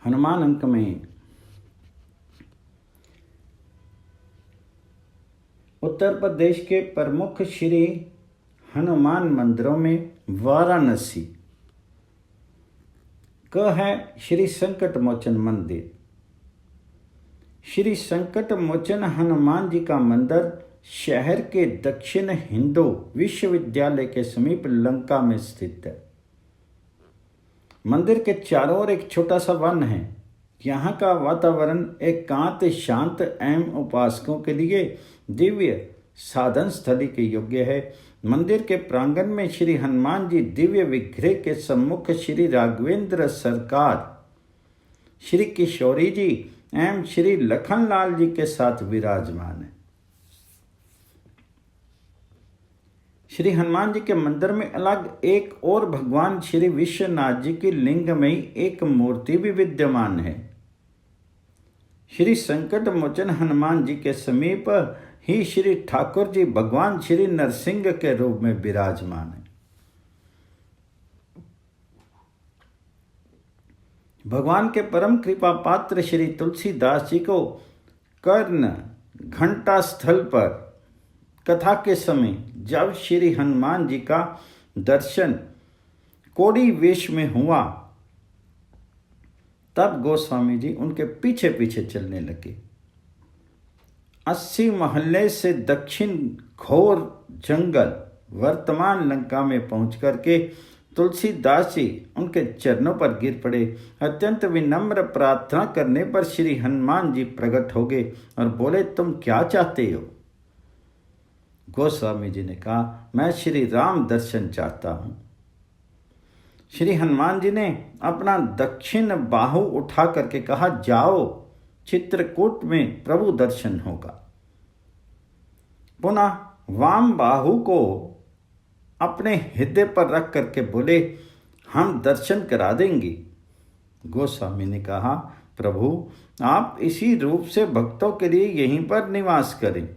हनुमान अंक में उत्तर प्रदेश के प्रमुख श्री हनुमान मंदिरों में वाराणसी का है श्री संकट मोचन मंदिर। श्री संकट मोचन हनुमान जी का मंदिर शहर के दक्षिण हिंदू विश्वविद्यालय के समीप लंका में स्थित है। मंदिर के चारों ओर एक छोटा सा वन है। यहाँ का वातावरण एकांत शांत एवं उपासकों के लिए दिव्य साधन स्थली के योग्य है। मंदिर के प्रांगण में श्री हनुमान जी दिव्य विग्रह के सम्मुख श्री राघवेंद्र सरकार, श्री किशोरी जी एवं श्री लखनलाल जी के साथ विराजमान है। श्री हनुमान जी के मंदिर में अलग एक और भगवान श्री विश्वनाथ जी की लिंग में एक मूर्ति भी विद्यमान है। श्री संकट मोचन हनुमान जी के समीप ही श्री ठाकुर जी भगवान श्री नरसिंह के रूप में विराजमान है। भगवान के परम कृपा पात्र श्री तुलसीदास जी को कर्ण घंटा स्थल पर कथा के समय जब श्री हनुमान जी का दर्शन कोड़ी वेश में हुआ, तब गोस्वामी जी उनके पीछे पीछे चलने लगे। 80 महल्ले से दक्षिण घोर जंगल वर्तमान लंका में पहुंच करके तुलसीदास जी उनके चरणों पर गिर पड़े। अत्यंत विनम्र प्रार्थना करने पर श्री हनुमान जी प्रकट हो गए और बोले, तुम क्या चाहते हो? गोस्वामी जी ने कहा, मैं श्री राम दर्शन चाहता हूं। श्री हनुमान जी ने अपना दक्षिण बाहु उठा करके कहा, जाओ, चित्रकूट में प्रभु दर्शन होगा। पुनः वाम बाहु को अपने हृदय पर रख करके बोले, हम दर्शन करा देंगे। गोस्वामी ने कहा, प्रभु आप इसी रूप से भक्तों के लिए यहीं पर निवास करें।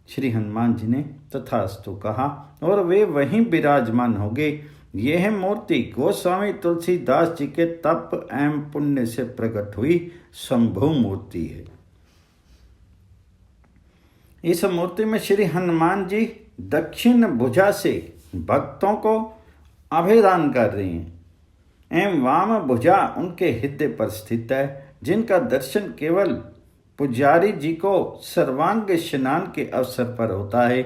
श्री हनुमान जी ने तथास्तु कहा और वे वहीं विराजमान हो गए। यह मूर्ति गोस्वामी तुलसीदास जी के तप एवं पुण्य से प्रकट हुई शंभु मूर्ति है। इस मूर्ति में श्री हनुमान जी दक्षिण भुजा से भक्तों को अभयदान कर रहे हैं एवं वाम भुजा उनके हृदय पर स्थित है, जिनका दर्शन केवल पुजारी जी को सर्वांग स्नान के अवसर पर होता है।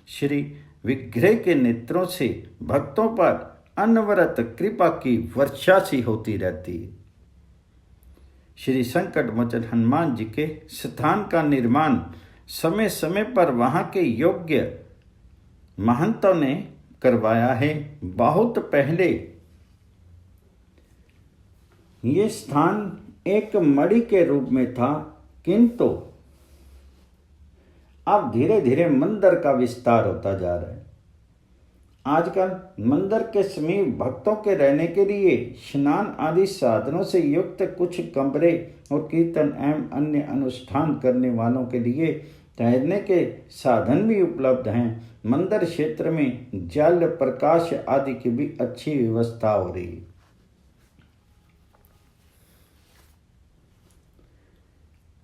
श्री विग्रह के नेत्रों से भक्तों पर अनवरत कृपा की वर्षा सी होती रहती है। श्री संकट मोचन हनुमान जी के स्थान का निर्माण समय समय पर वहां के योग्य महंतों ने करवाया है। बहुत पहले ये स्थान एक मणि के रूप में था, किंतु अब धीरे धीरे मंदिर का विस्तार होता जा रहा है। आजकल मंदिर के समीप भक्तों के रहने के लिए स्नान आदि साधनों से युक्त कुछ कमरे और कीर्तन एवं अन्य अनुष्ठान करने वालों के लिए ठहरने के साधन भी उपलब्ध हैं। मंदिर क्षेत्र में जल प्रकाश आदि की भी अच्छी व्यवस्था हो रही है।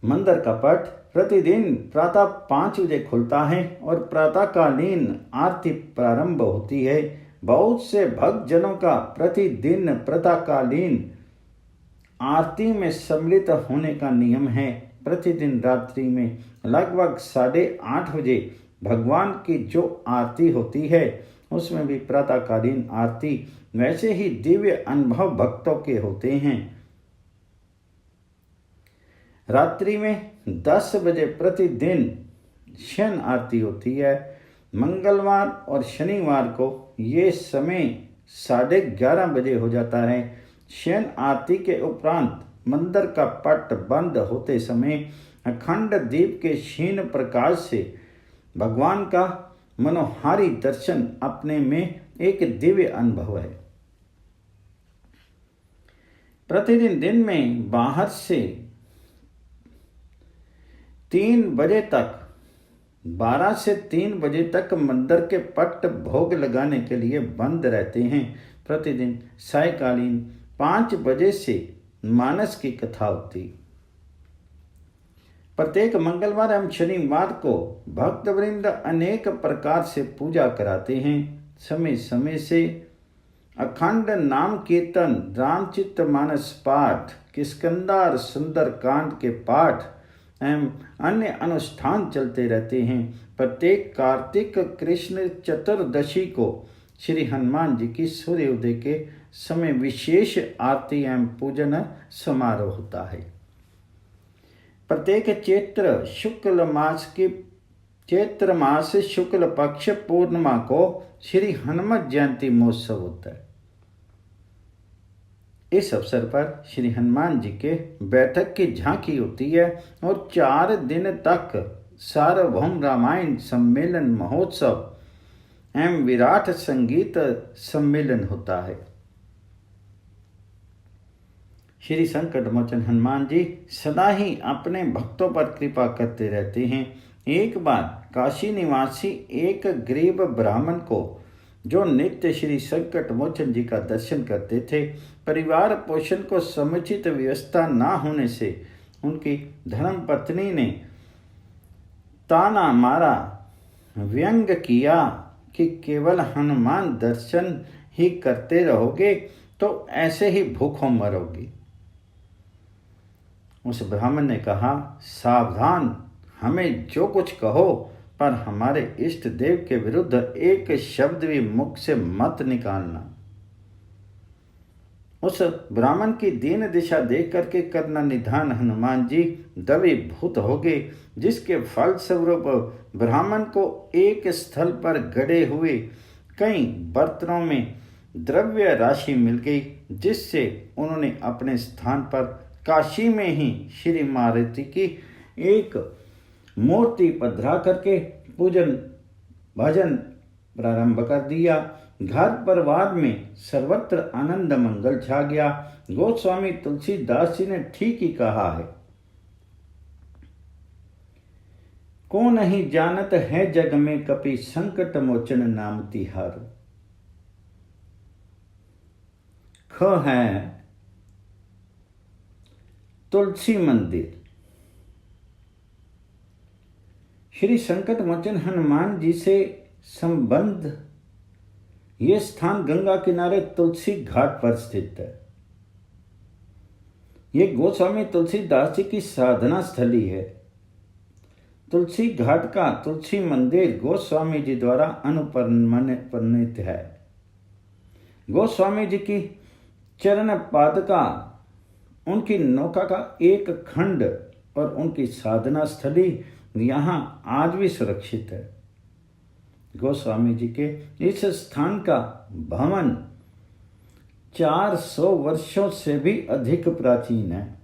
मंदिर का पट प्रतिदिन प्रातः 5 बजे खुलता है और प्रातःकालीन आरती प्रारंभ होती है। बहुत से भक्तजनों का प्रतिदिन प्रातःकालीन आरती में सम्मिलित होने का नियम है। प्रतिदिन रात्रि में लगभग 8:30 बजे भगवान की जो आरती होती है, उसमें भी प्रातःकालीन आरती वैसे ही दिव्य अनुभव भक्तों के होते हैं। रात्रि में 10 बजे प्रतिदिन शयन आरती होती है। मंगलवार और शनिवार को ये समय 11:30 बजे हो जाता है। शयन आरती के उपरांत मंदिर का पट बंद होते समय अखंड दीप के क्षीण प्रकाश से भगवान का मनोहारी दर्शन अपने में एक दिव्य अनुभव है। प्रतिदिन दिन में बाहर से 3 बजे तक 12 से 3 बजे तक मंदिर के पट भोग लगाने के लिए बंद रहते हैं। प्रतिदिन सायकालीन 5 बजे से मानस की कथा होती। प्रत्येक मंगलवार एवं शनिवार को भक्तवृंद अनेक प्रकार से पूजा कराते हैं। समय समय से अखंड नाम कीर्तन, रामचित मानस पाठ, किष्किंधा सुंदर कांड के पाठ एवं अन्य अनुष्ठान चलते रहते हैं। प्रत्येक कार्तिक कृष्ण चतुर्दशी को श्री हनुमान जी की सूर्योदय के समय विशेष आरती एवं पूजन समारोह होता है। प्रत्येक चैत्र मास शुक्ल पक्ष पूर्णिमा को श्री हनुमत जयंती महोत्सव होता है। इस अवसर पर श्री हनुमान जी के बैठक की झांकी होती है और 4 दिन तक सार्वभौम रामायण सम्मेलन महोत्सव एवं विराट संगीत सम्मेलन होता है। श्री संकट मोचन हनुमान जी सदा ही अपने भक्तों पर कृपा करते रहते हैं। एक बार काशी निवासी एक गरीब ब्राह्मण को, जो नित्य श्री संकट मोचन जी का दर्शन करते थे, परिवार पोषण को समुचित व्यवस्था न होने से उनकी धर्मपत्नी ने ताना मारा, व्यंग किया कि केवल हनुमान दर्शन ही करते रहोगे तो ऐसे ही भूखों मरोगे। उस ब्राह्मण ने कहा, सावधान, हमें जो कुछ कहो पर हमारे इष्ट देव के विरुद्ध एक शब्द भी मुख से मत निकालना। उस ब्राह्मण की दीन दिशा देख करके करना निधान हनुमान जी द्रवीभूत हो गए, जिसके फलस्वरूप ब्राह्मण को एक स्थल पर गड़े हुए कई बर्तनों में द्रव्य राशि मिल गई, जिससे उन्होंने अपने स्थान पर काशी में ही श्री मारुति की एक मूर्ति पधरा करके पूजन भजन प्रारंभ कर दिया। घर परिवार में सर्वत्र आनंद मंगल छा गया। गोस्वामी तुलसीदास जी ने ठीक ही कहा है, को नहीं जानत है जग में कपि संकट मोचन नाम तिहारो। ख है तुलसी मंदिर। श्री संकट मोचन हनुमान जी से संबंध ये स्थान गंगा किनारे तुलसी घाट पर स्थित है। ये गोस्वामी तुलसीदास जी की साधना स्थली है। तुलसी घाट का तुलसी मंदिर गोस्वामी जी द्वारा अनुप्राणित है। गोस्वामी जी की चरण पादुका, उनकी नौका का एक खंड और उनकी साधना स्थली यहाँ आज भी सुरक्षित है। गोस्वामी जी के इस स्थान का भवन 400 वर्षों से भी अधिक प्राचीन है।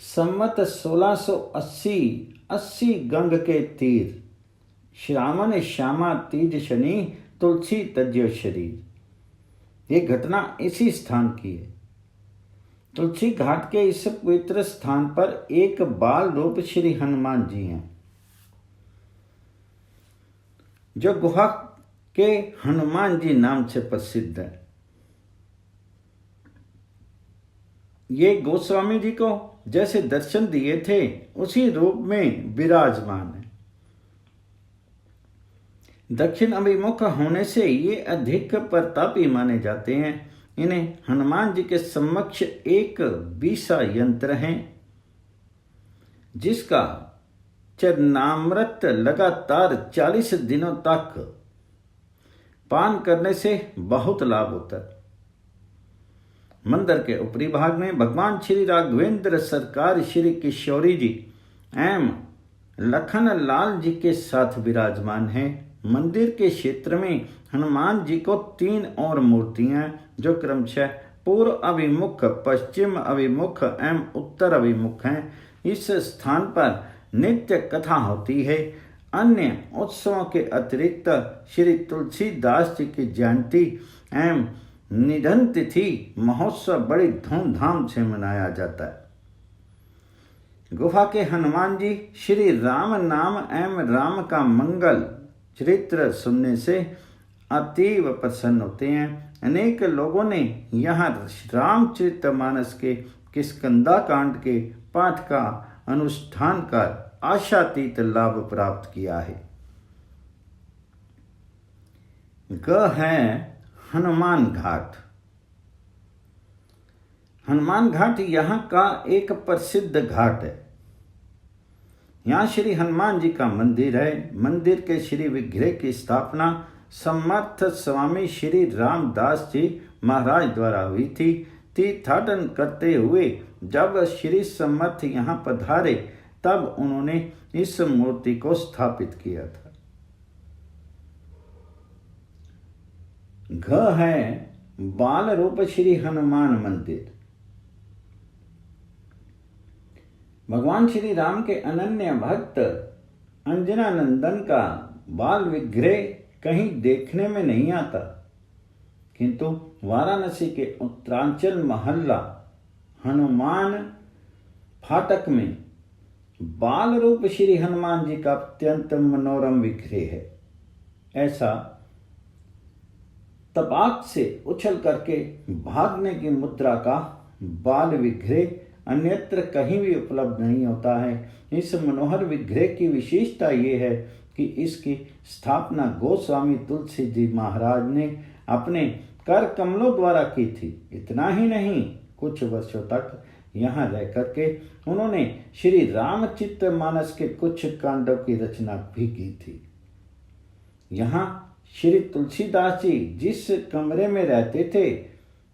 संवत 1680 गंग के तीर, श्रावण श्यामा तीज शनि, तुलसी तज्यो शरीर। ये घटना इसी स्थान की है। तुलसी घाट के इस पवित्र स्थान पर एक बाल रूप श्री हनुमान जी हैं, जो गुहा के हनुमान जी नाम से प्रसिद्ध है। ये गोस्वामी जी को जैसे दर्शन दिए थे उसी रूप में विराजमान है। दक्षिण अभिमुख होने से ये अधिक प्रतापी माने जाते हैं। इन्हें हनुमान जी के समक्ष एक बीसा यंत्र है, जिसका चरणामृत लगातार 40 दिनों तक पान करने से बहुत लाभ होता है। मंदिर के ऊपरी भाग में भगवान श्री राघवेंद्र सरकार श्री किशोरी जी एवं लखन लाल जी के साथ विराजमान हैं। मंदिर के क्षेत्र में हनुमान जी को 3 और मूर्तियां, जो क्रमशः पूर्व अभिमुख, पश्चिम अभिमुख एवं उत्तर अभिमुख हैं। इस स्थान पर नित्य कथा होती है। अन्य उत्सवों के अतिरिक्त श्री तुलसीदास जी की जयंती एवं निधन तिथि महोत्सव बड़ी धूमधाम से मनाया जाता है। गुफा के हनुमान जी श्री राम नाम एवं राम का मंगल चरित्र सुनने से अतीव प्रसन्न होते हैं। अनेक लोगों ने यहाँ रामचरितमानस के किष्किंधा कांड के पाठ का अनुष्ठान कर आशातीत लाभ प्राप्त किया है। ग है हनुमान घाट। हनुमान घाट यहाँ का एक प्रसिद्ध घाट है। यहाँ श्री हनुमान जी का मंदिर है। मंदिर के श्री विग्रह की स्थापना समर्थ स्वामी श्री रामदास जी महाराज द्वारा हुई थी। तीर्थाटन करते हुए जब श्री समर्थ यहाँ पधारे तब उन्होंने इस मूर्ति को स्थापित किया था। घ है बाल रूप श्री हनुमान मंदिर। भगवान श्री राम के अनन्य भक्त अंजना नंदन का बाल विग्रह कहीं देखने में नहीं आता, किंतु वाराणसी के उत्तरांचल मोहल्ला हनुमान फाटक में बाल रूप श्री हनुमान जी का अत्यंत मनोरम विग्रह है। ऐसा तपाक से उछल करके भागने की मुद्रा का बाल विग्रह अन्यत्र कहीं भी उपलब्ध नहीं होता है। इस मनोहर विग्रह की विशेषता ये है कि इसकी स्थापना गोस्वामी तुलसी जी महाराज ने अपने कर कमलों द्वारा की थी। इतना ही नहीं, कुछ वर्षों तक यहाँ रह करके उन्होंने श्री रामचरितमानस के कुछ कांडों की रचना भी की थी। यहाँ श्री तुलसीदास जी जिस कमरे में रहते थे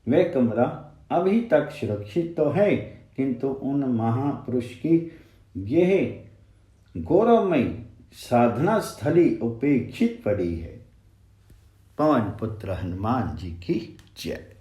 वह कमरा अभी तक सुरक्षित तो है, किंतु उन महापुरुष की यह गौरवमयी साधना स्थली उपेक्षित पड़ी है। पवन पुत्र हनुमान जी की जय।